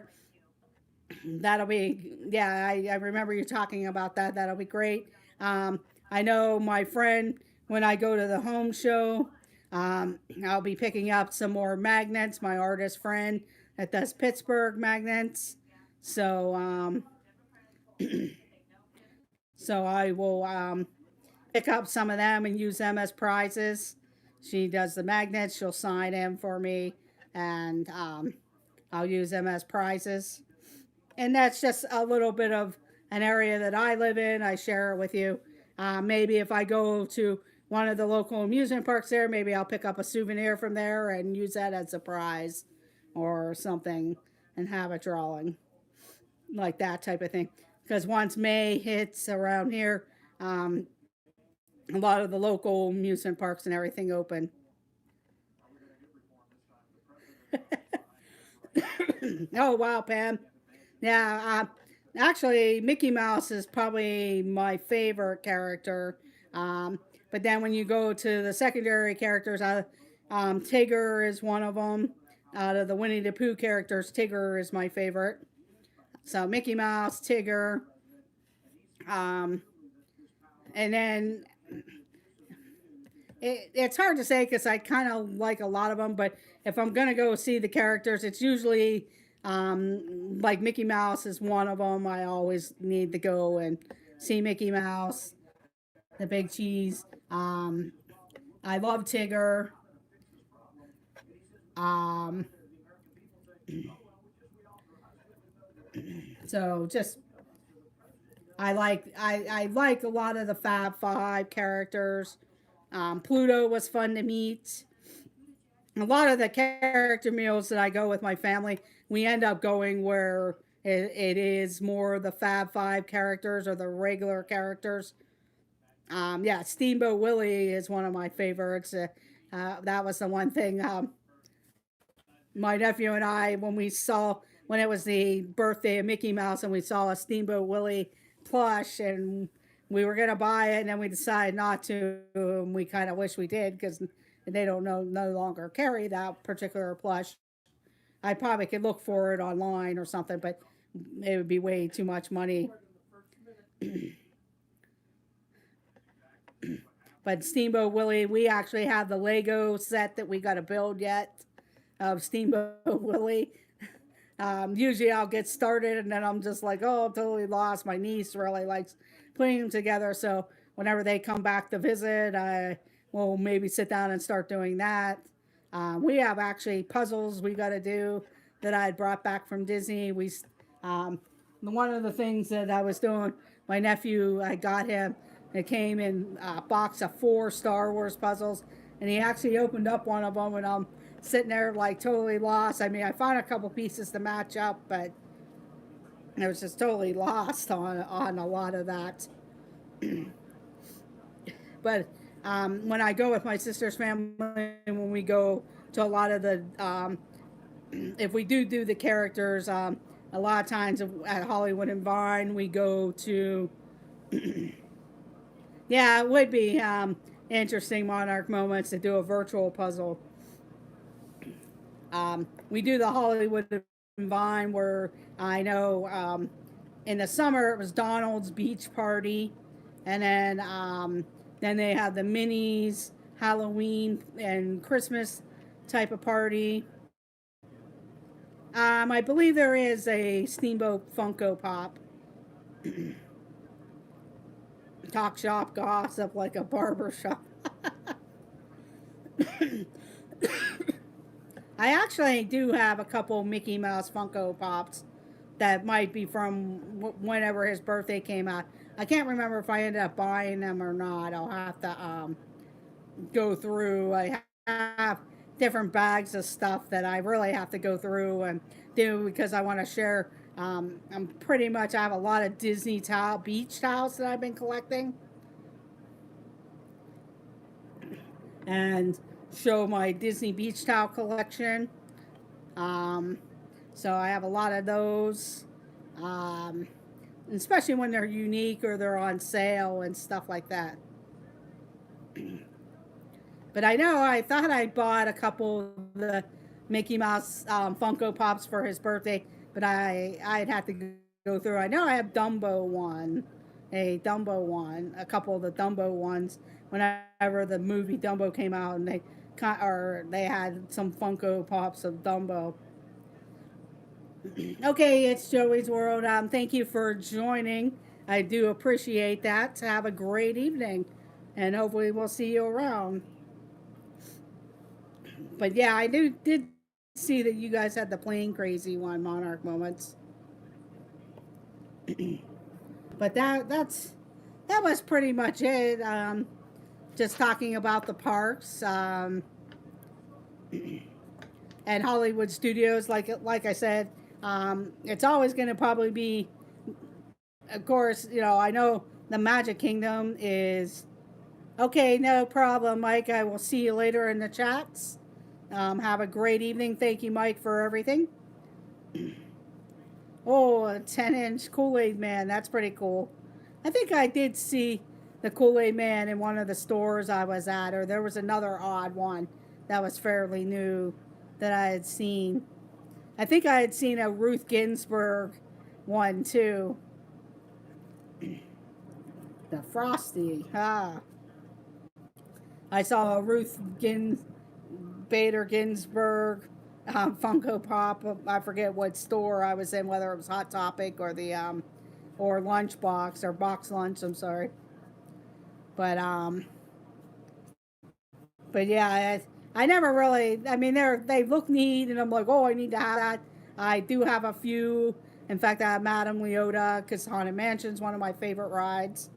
That'll be, yeah, I remember you talking about that. That'll be great. I know my friend, when I go to the home show, I'll be picking up some more magnets, my artist friend that does Pittsburgh magnets. So, so I will pick up some of them and use them as prizes. She does the magnets, she'll sign them for me, and I'll use them as prizes. And that's just a little bit of an area that I live in. I share it with you. Maybe if I go to one of the local amusement parks there, maybe I'll pick up a souvenir from there and use that as a prize or something and have a drawing like that type of thing. Because once May hits around here, a lot of the local amusement parks and everything open. Oh, wow, Pam. Yeah, actually, Mickey Mouse is probably my favorite character. But then when you go to the secondary characters, Tigger is one of them. Out of the Winnie the Pooh characters, Tigger is my favorite. So Mickey Mouse, Tigger, um, and then it's hard to say because I kind of like a lot of them. But if I'm gonna go see the characters, it's usually Like Mickey Mouse is one of them. I always need to go and see Mickey Mouse, the big cheese. I love Tigger. Um, so just I like a lot of the Fab Five characters. Pluto was fun to meet. A lot of the character meals that I go with my family, we end up going where it is more the Fab Five characters or the regular characters. Yeah, Steamboat Willie is one of my favorites. That was the one thing my nephew and I, when it was the birthday of Mickey Mouse and we saw a Steamboat Willie plush and we were going to buy it and then we decided not to. And we kind of wish we did because they don't no longer carry that particular plush. I probably could look for it online or something, but it would be way too much money. But Steamboat Willie, we actually have the Lego set that we got to build yet of Steamboat Willie. Usually I'll get started and then I'm just like, oh, I'm totally lost. My niece really likes putting them together. So whenever they come back to visit, I will maybe sit down and start doing that. We have actually puzzles we got to do that I had brought back from Disney. One of the things that I was doing, my nephew, I got him, it came in a box of 4 Star Wars puzzles, and he actually opened up one of them, and I'm sitting there like totally lost. I mean, I found a couple pieces to match up, but I was just totally lost on a lot of that. But when I go with my sister's family, when we go to a lot of the, if we do the characters, a lot of times at Hollywood and Vine, we go to, yeah, it would be interesting Monarch moments to do a virtual puzzle. We do the Hollywood and Vine where I know in the summer it was Donald's beach party, and then they have the minis, Halloween and Christmas type of party. I believe there is a Steamboat Funko Pop. Talk shop, gossip like a barber shop. I actually do have a couple Mickey Mouse Funko Pops that might be from whenever his birthday came out. I can't remember if I ended up buying them or not. I'll have to go through. I have different bags of stuff that I really have to go through and do because I want to share. I have a lot of Disney beach towels that I've been collecting, and show my Disney beach towel collection. So I have a lot of those, especially when they're unique or they're on sale and stuff like that. But I thought I bought a couple of the Mickey Mouse Funko Pops for his birthday, but I'd have to go through. I know I have a Dumbo one, a couple of the Dumbo ones. Whenever the movie Dumbo came out, and they had some Funko Pops of Dumbo. Okay, it's Joey's World. Thank you for joining. I do appreciate that. Have a great evening, and hopefully we'll see you around. But yeah, I did see that you guys had the Plane Crazy one, Monarch Moments. But that was pretty much it. Just talking about the parks and Hollywood Studios. Like I said, it's always going to probably be. Of course, I know the Magic Kingdom is okay. No problem, Mike. I will see you later in the chats. Have a great evening. Thank you, Mike, for everything. Oh, a 10-inch Kool-Aid Man. That's pretty cool. I think I did see the Kool-Aid Man in one of the stores I was at, or there was another odd one that was fairly new that I had seen. I think I had seen a Ruth Ginsburg one, too. The Frosty. I saw a Bader Ginsburg Funko Pop. I forget what store I was in, whether it was Hot Topic or the or Lunchbox or Box Lunch. I'm sorry, but yeah, I never really. I mean, they look neat, and I'm like, oh, I need to have that. I do have a few. In fact, I have Madame Leota because Haunted Mansion is one of my favorite rides.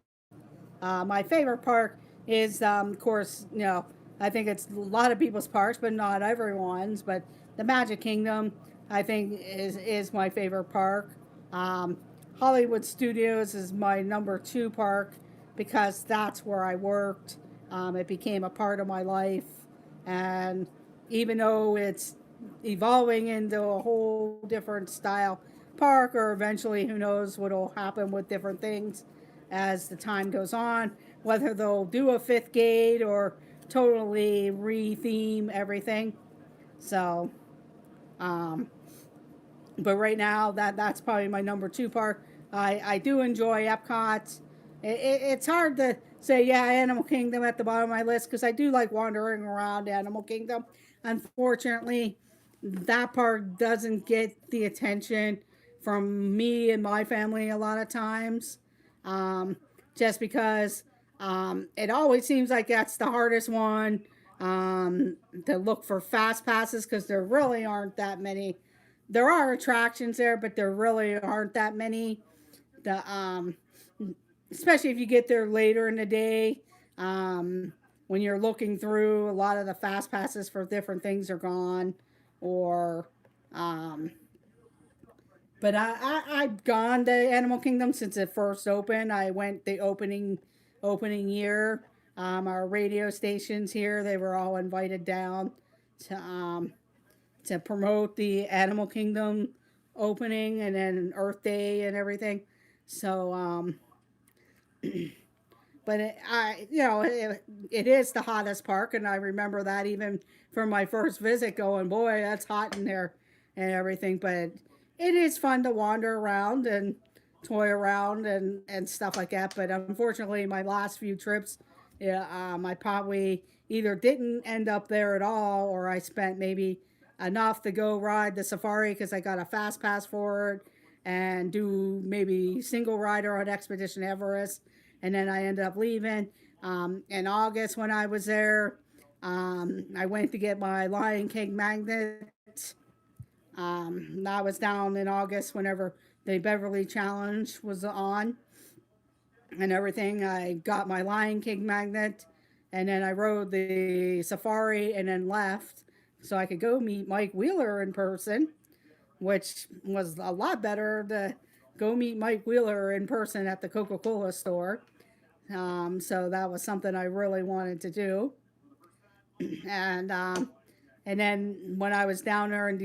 My favorite park is, of course, I think it's a lot of people's parks, but not everyone's. But the Magic Kingdom, I think, is my favorite park. Um, Hollywood Studios is my number two park because that's where I worked. It became a part of my life, and even though it's evolving into a whole different style park, or eventually, who knows what'll happen with different things as the time goes on, whether they'll do a fifth gate or totally re-theme everything. So, um, but right now that's probably my number two park. I do enjoy Epcot. It's hard to say, yeah, Animal Kingdom at the bottom of my list because I do like wandering around Animal Kingdom. Unfortunately, that park doesn't get the attention from me and my family a lot of times, um, just because it always seems like that's the hardest one, to look for fast passes because there really aren't that many. There are attractions there, but there really aren't that many. The Especially if you get there later in the day, when you're looking through, a lot of the fast passes for different things are gone, or um, but I've gone to Animal Kingdom since it first opened. I went the opening year. Our radio stations here, they were all invited down to um, to promote the Animal Kingdom opening, and then Earth Day and everything. So, but it is the hottest park, and I remember that even from my first visit, going, boy, that's hot in there and everything. But it is fun to wander around and toy around and stuff like that. But unfortunately, my last few trips, yeah, I probably either didn't end up there at all, or I spent maybe enough to go ride the safari because I got a fast pass for it, and do maybe single rider on Expedition Everest, and then I ended up leaving. In August when I was there, I went to get my Lion King magnet. I was down in August whenever the Beverly Challenge was on and everything. I got my Lion King magnet, and then I rode the safari and then left so I could go meet Mike Wheeler in person, which was a lot better to go meet Mike Wheeler in person at the Coca-Cola store. So that was something I really wanted to do. And and then when I was down there in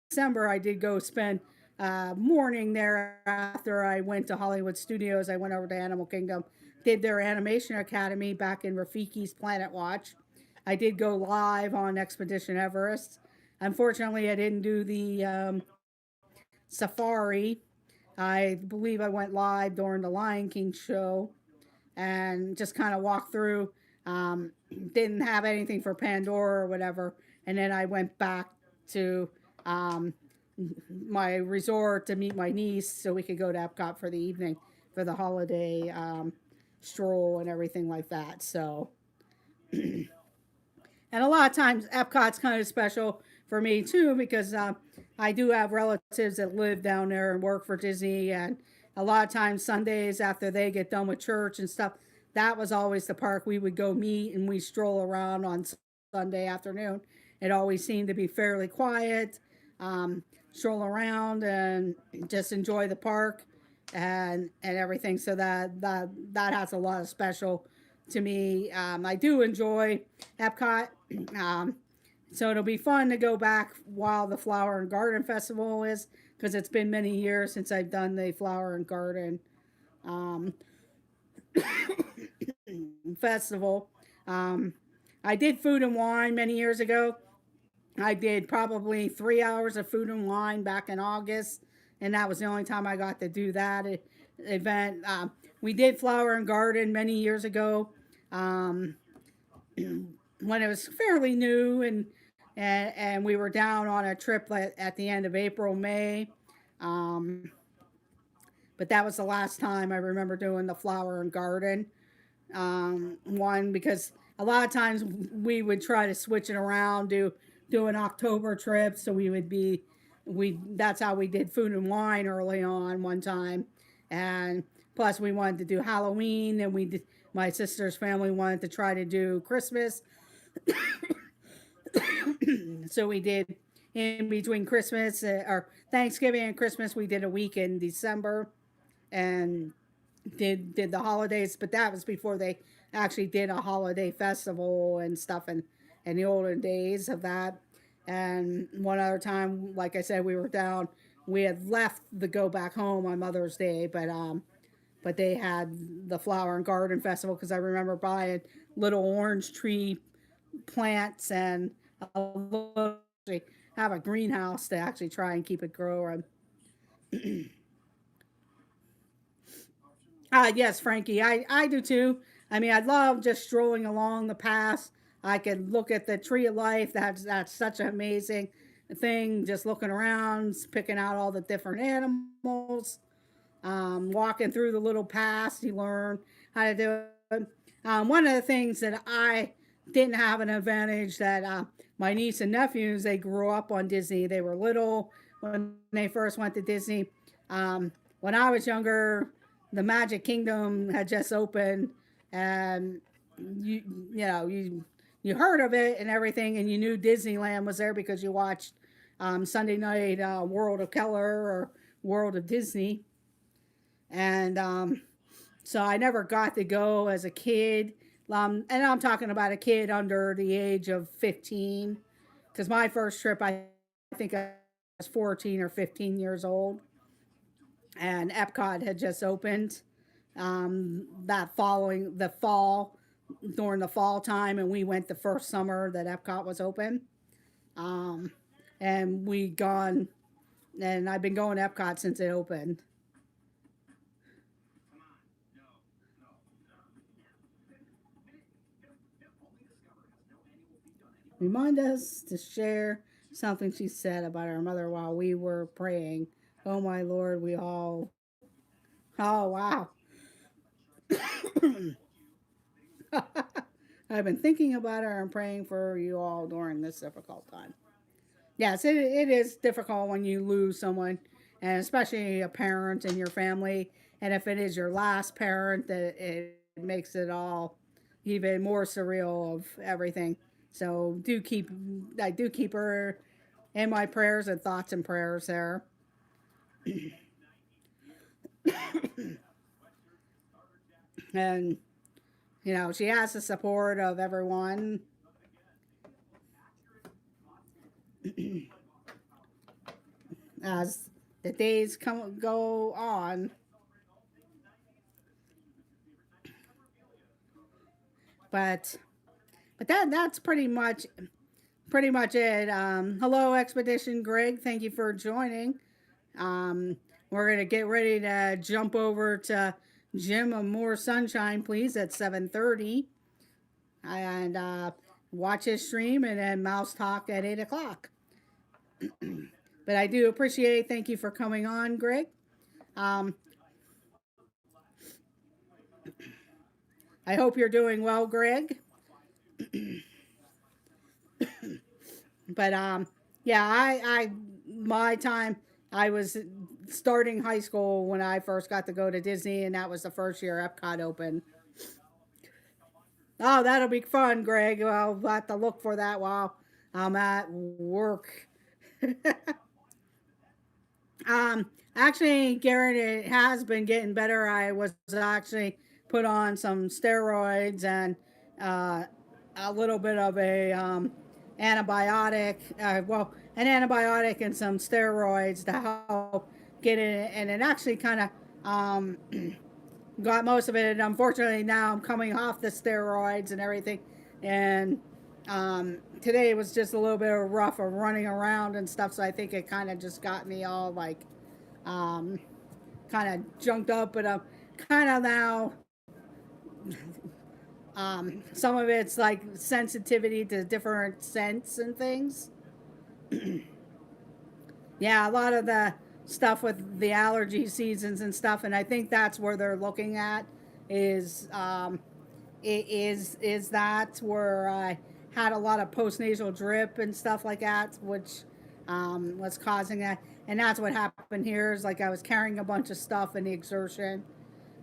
December, I did go spend morning there after I went to Hollywood Studios. I went over to Animal Kingdom, did their animation academy back in Rafiki's Planet Watch. I did go live on Expedition Everest. Unfortunately, I didn't do the safari. I believe I went live during the Lion King show and just kind of walked through. Didn't have anything for Pandora or whatever. And then I went back to um, my resort to meet my niece so we could go to Epcot for the evening for the holiday stroll and everything like that. So, and a lot of times Epcot's kind of special for me too because I do have relatives that live down there and work for Disney, and a lot of times Sundays after they get done with church and stuff, that was always the park we would go meet, and we stroll around on Sunday afternoon. It always seemed to be fairly quiet. Stroll around and just enjoy the park and everything. So that has a lot of special to me. I do enjoy Epcot. Um, so it'll be fun to go back while the Flower and Garden Festival is, because it's been many years since I've done the Flower and Garden um, festival. Um, I did Food and Wine many years ago. I did probably 3 hours of Food and Wine back in August, and that was the only time I got to do that event. We did Flower and Garden many years ago, um, when it was fairly new, and and we were down on a trip at the end of April, May. Um, but that was the last time I remember doing the flower and garden one, because a lot of times we would try to switch it around, do an October trip, so we that's how we did food and wine early on one time, and plus we wanted to do Halloween, and my sister's family wanted to try to do Christmas, so we did in between Christmas or Thanksgiving and Christmas, we did a week in December, and did the holidays, but that was before they actually did a holiday festival and stuff in the olden days of that. And one other time, like I said, we were down. We had left to go back home on Mother's Day, but they had the flower and garden festival, because I remember buying little orange tree plants and have a greenhouse to actually try and keep it growing. Yes, Frankie, I do too. I mean, I love just strolling along the paths. I could look at the tree of life. That's such an amazing thing. Just looking around, picking out all the different animals, walking through the little paths. You learn how to do it. One of the things that I didn't have an advantage that my niece and nephews, they grew up on Disney. They were little when they first went to Disney. When I was younger, the Magic Kingdom had just opened, and you you know you heard of it and everything, and you knew Disneyland was there because you watched Sunday night World of Keller or World of Disney, and so I never got to go as a kid. And I'm talking about a kid under the age of 15, because my first trip, I think I was 14 or 15 years old, and Epcot had just opened that following the fall, during the fall time, and we went the first summer that Epcot was open. Um, and we gone, and I've been going to Epcot since it opened. Remind us to share something she said about her mother while we were praying. Oh my Lord, we all. Oh wow. I've been thinking about her and praying for you all during this difficult time. Yes, it is difficult when you lose someone, and especially a parent in your family. And if it is your last parent, that it makes it all even more surreal of everything. So I do keep her in my prayers and thoughts and prayers there. And she has the support of everyone. As the days come go on. But that's pretty much it. Hello, Expedition Greg. Thank you for joining. We're gonna get ready to jump over to Jim of More Sunshine, please, at 7:30, and watch his stream, and then Mouse Talk at 8 o'clock. But I do appreciate. Thank you for coming on, Greg. Um, I hope you're doing well, Greg. But yeah, I my time, I was starting high school when I first got to go to Disney, and that was the first year Epcot opened. Oh, that'll be fun, Greg. Well, I'll have to look for that while I'm at work. Actually, Garrett, it has been getting better. I was actually put on some steroids and uh, a little bit of a antibiotic. An antibiotic and some steroids to help get it, and it actually kind of got most of it. Unfortunately, now I'm coming off the steroids and everything, and today was just a little bit of rough of running around and stuff. So I think it kind of just got me all like um, kind of junked up, but I'm kind of now Some of it's like sensitivity to different scents and things. Yeah, a lot of the stuff with the allergy seasons and stuff, and I think that's where they're looking at is is that where I had a lot of postnasal drip and stuff like that, which was causing that, and that's what happened here. Is like I was carrying a bunch of stuff in the exertion,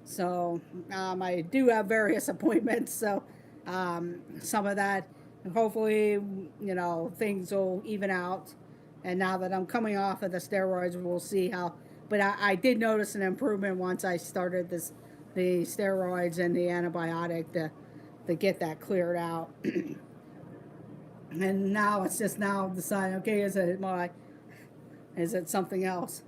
so I do have various appointments, so some of that, hopefully, things will even out. And now that I'm coming off of the steroids, we'll see how. But I did notice an improvement once I started the steroids and the antibiotic to get that cleared out. And now it's just now deciding, okay, is it something else?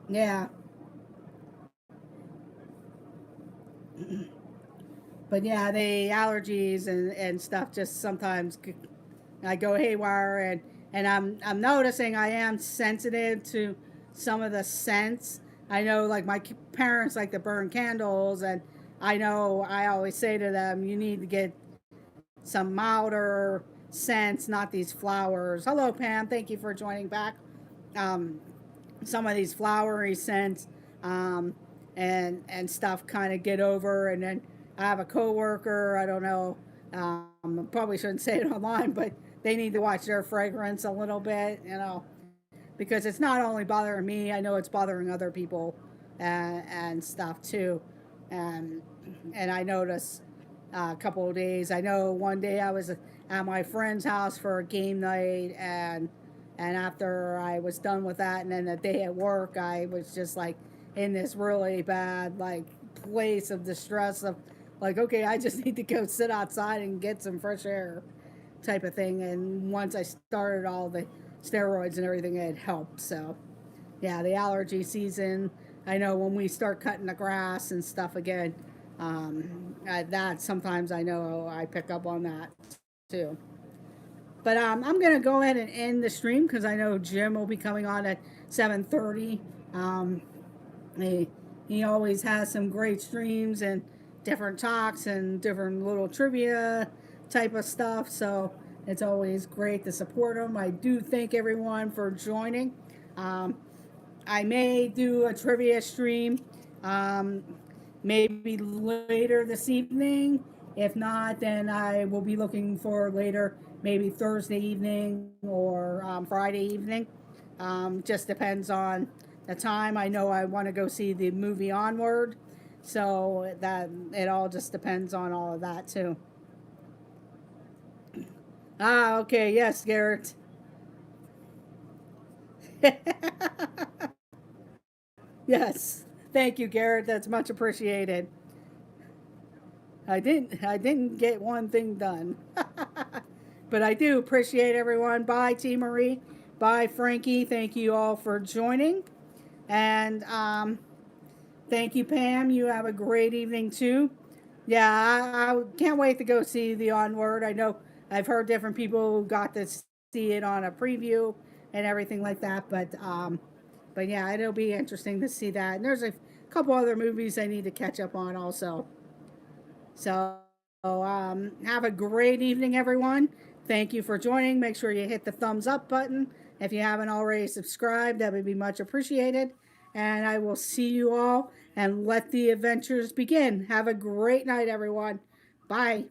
Yeah. But yeah, the allergies and stuff just sometimes I go haywire, and I'm noticing I am sensitive to some of the scents. I know like my parents like to burn candles, and I know I always say to them, you need to get some milder scents, not these flowers. Hello, Pam. Thank you for joining back. Um, some of these flowery scents and stuff kind of get over, and then I have a coworker. I don't know. Probably shouldn't say it online, but they need to watch their fragrance a little bit, because it's not only bothering me. I know it's bothering other people and stuff too. And and I noticed a couple of days. I know one day I was at my friend's house for a game night, and after I was done with that, and then the day at work, I was just like in this really bad like place of distress of like, okay, I just need to go sit outside and get some fresh air type of thing. And once I started all the steroids and everything, it helped. So yeah, the allergy season, I know when we start cutting the grass and stuff again, that sometimes I know I pick up on that too. But I'm gonna go ahead and end the stream because I know Jim will be coming on at 7:30. Um, he he always has some great streams and different talks and different little trivia type of stuff. So it's always great to support him. I do thank everyone for joining. Um, I may do a trivia stream um, maybe later this evening. If not, then I will be looking for later, maybe Thursday evening or Friday evening. Just depends on the time. I know I want to go see the movie Onward, so that it all just depends on all of that too. Ah, okay, yes, Garrett. Yes, thank you, Garrett. That's much appreciated. I didn't get one thing done. But I do appreciate everyone. Bye, T. Marie. Bye, Frankie. Thank you all for joining. And thank you, Pam. You have a great evening, too. Yeah, I can't wait to go see the Onward. I know I've heard different people who got to see it on a preview and everything like that. But yeah, it'll be interesting to see that. And there's a couple other movies I need to catch up on also. So have a great evening, everyone. Thank you for joining. Make sure you hit the thumbs up button. If you haven't already subscribed, that would be much appreciated. And I will see you all and let the adventures begin. Have a great night, everyone. Bye.